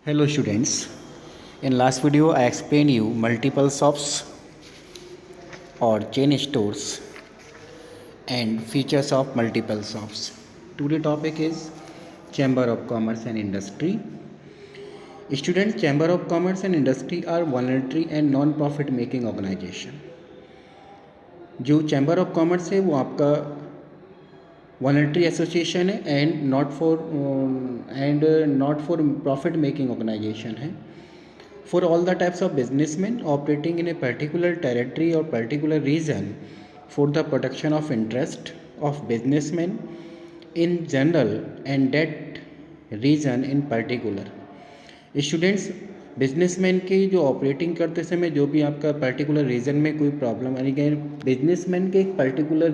Hello students. In last video I explained you multiple shops or chain stores and features of multiple shops. Today topic is Chamber of Commerce and Industry. Students, Chamber of Commerce and Industry are voluntary and non-profit making organization. जो chamber of commerce है वो आपका voluntary association है and not for profit making organization है for all the types of businessmen operating in a particular territory or particular region for the protection of interest of businessmen in general and that region in particular. Students, businessman के जो operating करते समय जो भी आपका particular reason में कोई problem यानी कि बिजनेसमैन के एक पर्टिकुलर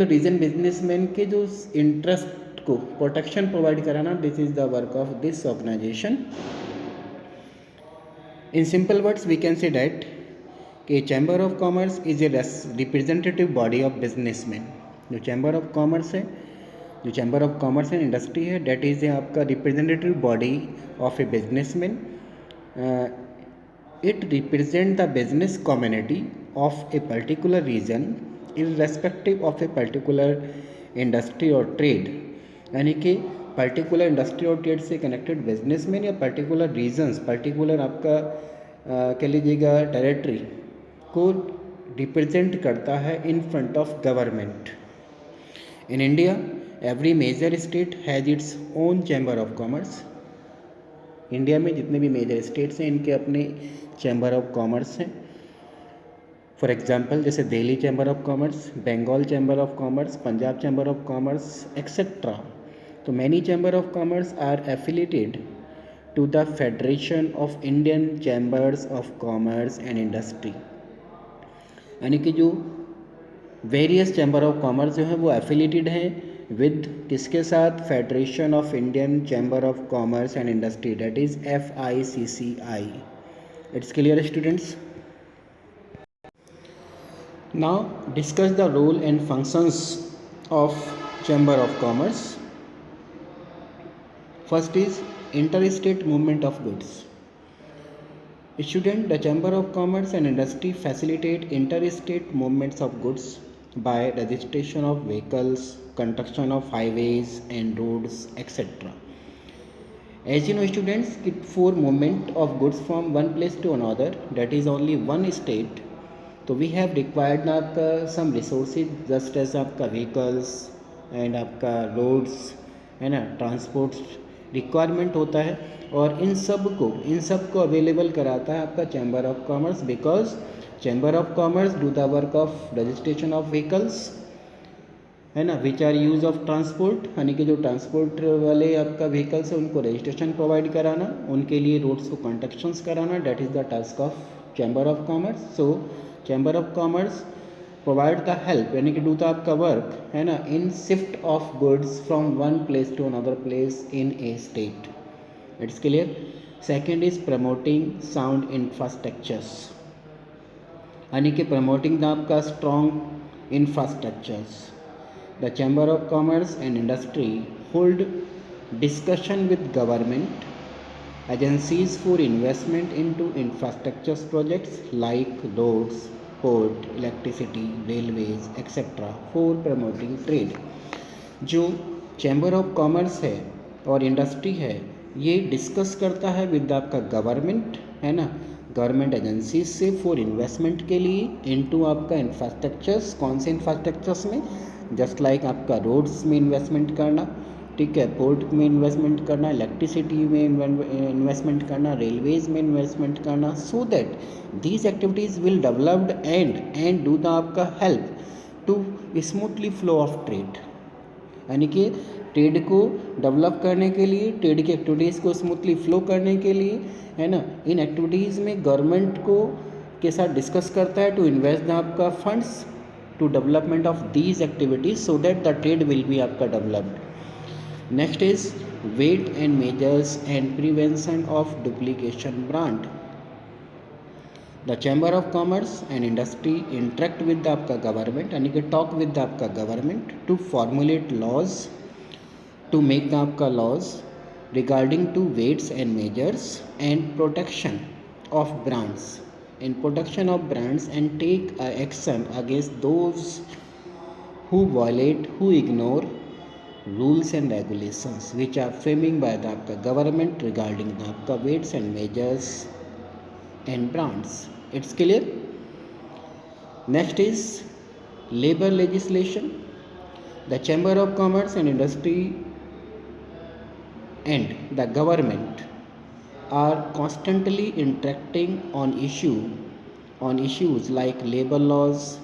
रीजन बिजनेसमैन के जो इंटरेस्ट को प्रोटेक्शन प्रोवाइड कराना, this is the work of this organization. In simple words, we can say that कि chamber of commerce is a representative body of businessman. जो चैम्बर ऑफ कॉमर्स है, जो chamber of commerce and industry है, that is a आपका representative body of a businessman. It represent the business community of a particular region irrespective of a particular industry और trade. यानी कि particular industry और trade से connected businessman या particular regions, particular आपका कह लीजिएगा टेरिटरी को रिप्रेजेंट करता है in front of government. In India every major state has its own chamber of commerce. India में जितने भी मेजर स्टेट्स हैं इनके अपने चैम्बर ऑफ कॉमर्स हैं. फॉर एग्जांपल जैसे Delhi chamber of commerce, Bengal chamber of commerce, Punjab chamber of commerce etcetera. तो many chamber of commerce are affiliated to the federation of Indian chambers of commerce and industry. यानी कि जो various chamber of commerce जो है वो affiliated हैं with किसके साथ? Federation of Indian chamber of commerce and industry, that is FICCI. It's clear students? Now discuss the role and functions of chamber of commerce. First is interstate movement of goods. Student, the Chamber of Commerce and Industry facilitate interstate movements of goods by registration of vehicles, construction of highways and roads, etc. As you know students, for movement of goods from one place to another, that is only one state, तो we have required आपका some resources just as आपका vehicles and आपका roads है ना, transports requirement होता है. और इन सब को अवेलेबल कराता है आपका chamber of commerce, because chamber of commerce do the work of registration of vehicles है ना, which are use of transport. यानी कि जो ट्रांसपोर्ट वाले आपका व्हीकल्स है उनको रजिस्ट्रेशन प्रोवाइड कराना, उनके लिए रोड्स को कंस्ट्रक्शंस कराना, that is the task of chamber of commerce. So chamber of commerce provide the help यानी कि डू द आपका वर्क है ना in shift of goods from one place to another place in a state. It's clear? Second is promoting sound infrastructures. यानी कि promoting the आपका strong infrastructures. The chamber of commerce and industry hold discussion with government agencies for investment into infrastructures projects like roads, port, electricity, railways etcetera for promoting trade. जो chamber of commerce है और industry है ये discuss करता है with आपका government है ना, गवर्नमेंट एजेंसीज से फॉर इन्वेस्टमेंट के लिए इनटू आपका इंफ्रास्ट्रक्चर्स. कौन से इंफ्रास्ट्रक्चर्स में? जस्ट लाइक आपका रोड्स में इन्वेस्टमेंट करना, ठीक है, पोर्ट में इन्वेस्टमेंट करना, इलेक्ट्रिसिटी में इन्वेस्टमेंट करना, रेलवेज में इन्वेस्टमेंट करना, so that these activities will developed and do the आपका help to smoothly flow of trade. यानी कि ट्रेड को डेवलप करने के लिए, ट्रेड की एक्टिविटीज़ को स्मूथली फ्लो करने के लिए है ना, इन एक्टिविटीज़ में गवर्नमेंट को के साथ डिस्कस करता है टू इन्वेस्ट द आपका funds to development of these activities so that the trade will be आपका developed. Next is weight and measures and prevention of duplication brand. The Chamber of Commerce and Industry interact with the आपका government यानी कि talk with the आपका government to formulate laws, to make the आपका laws regarding to weights and measures and protection of brands and take action against those who violate, who ignore rules and regulations which are framing by the आपका government regarding the आपका weights and measures and brands. It's clear. Next is labor legislation. The Chamber of Commerce and Industry and the government are constantly interacting on issues like labor laws,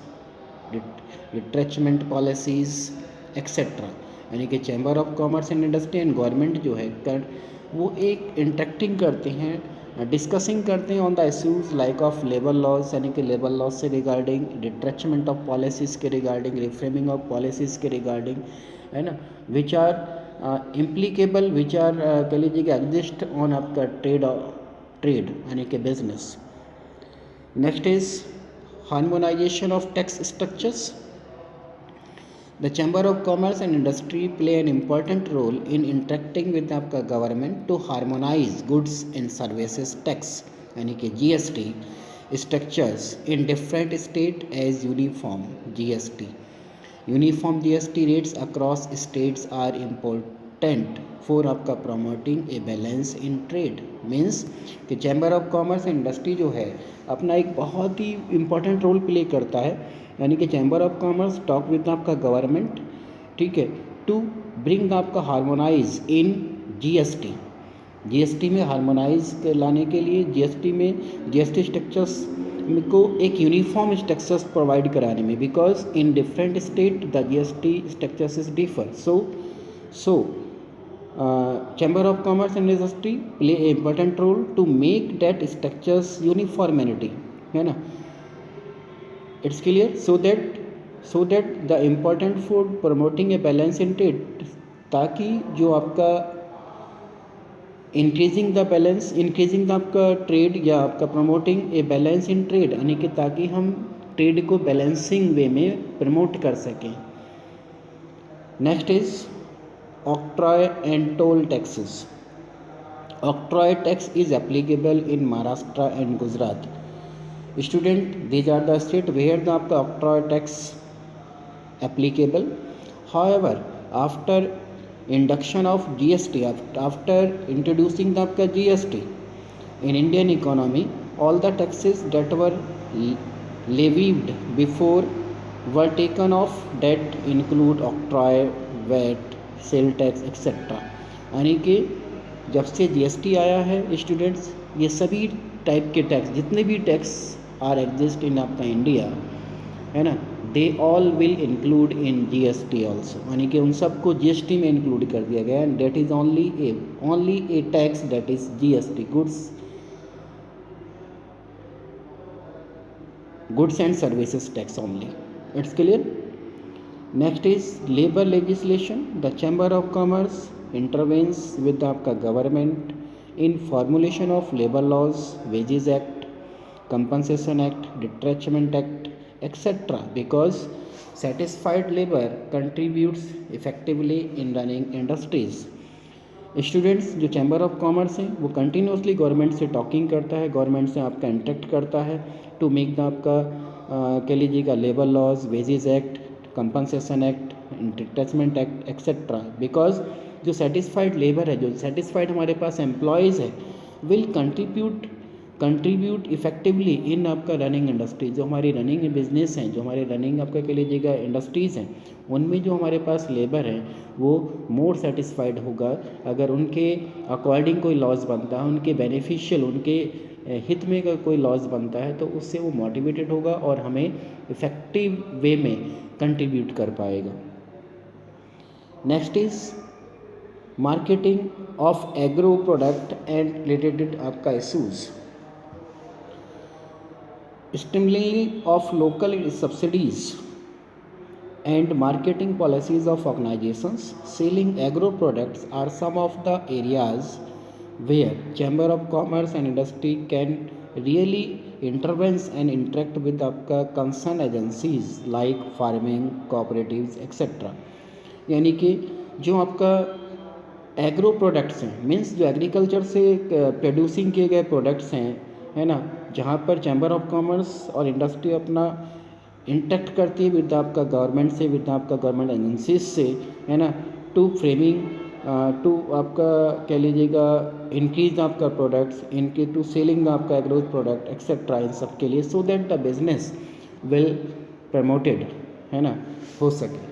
retrenchment policies, etc. यानी कि chamber of commerce and industry and government जो है वो एक interacting करते हैं, discussing करते हैं on the issues like of labour laws, यानी कि लेबर लॉज से रिगार्डिंग, रिट्रेचमेंट ऑफ पॉलिसीज़ के रिगार्डिंग, रिफ्रेमिंग ऑफ पॉलिसीज़ के रिगार्डिंग, है ना, विच आर इम्प्लीकेबल, विच आर कह लीजिए कि एग्जिस्ट ऑन आपका ट्रेड यानी कि business. Next is harmonisation of tax structures. The Chamber of Commerce and Industry play an important role in interacting with आपका government to harmonize goods and services tax यानी कि GST structures in different state as uniform GST. Uniform GST rates across states are important for आपका promoting a balance in trade. Means कि Chamber of Commerce and Industry जो है अपना एक बहुत ही important role play करता है, यानी कि chamber of commerce talk with आपका गवर्नमेंट, ठीक है, टू ब्रिंग आपका हार्मोनाइज इन जीएसटी में हार्मोनाइज लाने के लिए जीएसटी स्ट्रक्चर्स को एक यूनिफॉर्म स्ट्रक्चर्स प्रोवाइड कराने में, because in different state the GST structures is differ. So chamber of commerce and industry play a important role to make that structures uniformity, है ना. It's clear. So that the important for promoting a balance in trade, ताकि जो आपका increasing the आपका trade या आपका promoting a balance in trade, यानी कि ताकि हम ट्रेड को बैलेंसिंग वे में प्रमोट कर सकें. Next is octroi and told taxes. Octroi tax is applicable in Maharashtra and Gujarat. Student, these are the state where the आपका octroi tax applicable. However, after induction of GST, after introducing the आपका GST in Indian economy, all the taxes that were levied before were taken off. That include octroi, VAT, sale tax, etc. यानी कि जब से GST आया है students, ये सभी type के टैक्स, जितने भी टैक्स आर एग्जिस्ट इन आपका इंडिया, है ना, they all will include in GST also, यानी कि उन सबको जीएसटी में इंक्लूड कर दिया गया. And that is only a tax that is GST, goods and services tax only. It's clear. Next is labour legislation. The chamber of commerce intervenes with आपका government in formulation of labor laws, wages act, compensation act, retrenchment act, etc. because satisfied labor contributes effectively in running industries. Students, जो chamber of commerce है वो continuously government से talking करता है, government से आपका interact करता है टू मेक द आपका कह लीजिएगा labour laws, wages act, compensation act, retrenchment act, etcetera. Because जो सेटिस्फाइड लेबर है, जो सेटिस्फाइड हमारे पास एम्प्लॉयज़ है, विल कंट्रीब्यूट इफेक्टिवली इन आपका रनिंग इंडस्ट्री. जो हमारी रनिंग बिजनेस हैं, जो हमारे रनिंग आपका कह लीजिएगा इंडस्ट्रीज़ हैं, उनमें जो हमारे पास लेबर है वो मोर सेटिस्फाइड होगा अगर उनके अकॉर्डिंग कोई लॉज बनता है, उनके बेनिफिशियल, उनके हित में अगर कोई लॉज बनता है तो उससे वो मोटिवेटेड होगा और हमें इफ़ेक्टिव वे में कंट्रीब्यूट कर पाएगा. Next is marketing of agro product and related आपका issues. Stimulating of local subsidies and marketing policies of organizations selling agro products are some of the areas where Chamber of Commerce and Industry can really intervene and interact with आपका concerned agencies like farming cooperatives etc. यानी कि जो आपका agro products हैं, means जो agriculture से producing किए गए प्रोडक्ट्स हैं, है ना, जहाँ पर चैम्बर ऑफ कॉमर्स और इंडस्ट्री अपना इंटैक्ट करती है विद आपका गवर्नमेंट से, विद आपका गवर्नमेंट एजेंसीज से, है ना, टू फ्रेमिंग, टू आपका कह लीजिएगा इंक्रीज आपका प्रोडक्ट्स, इनके टू सेलिंग आपका एग्रो प्रोडक्ट एक्सेट्रा, इन सब के लिए, सो that the business will promoted, है ना, हो सके।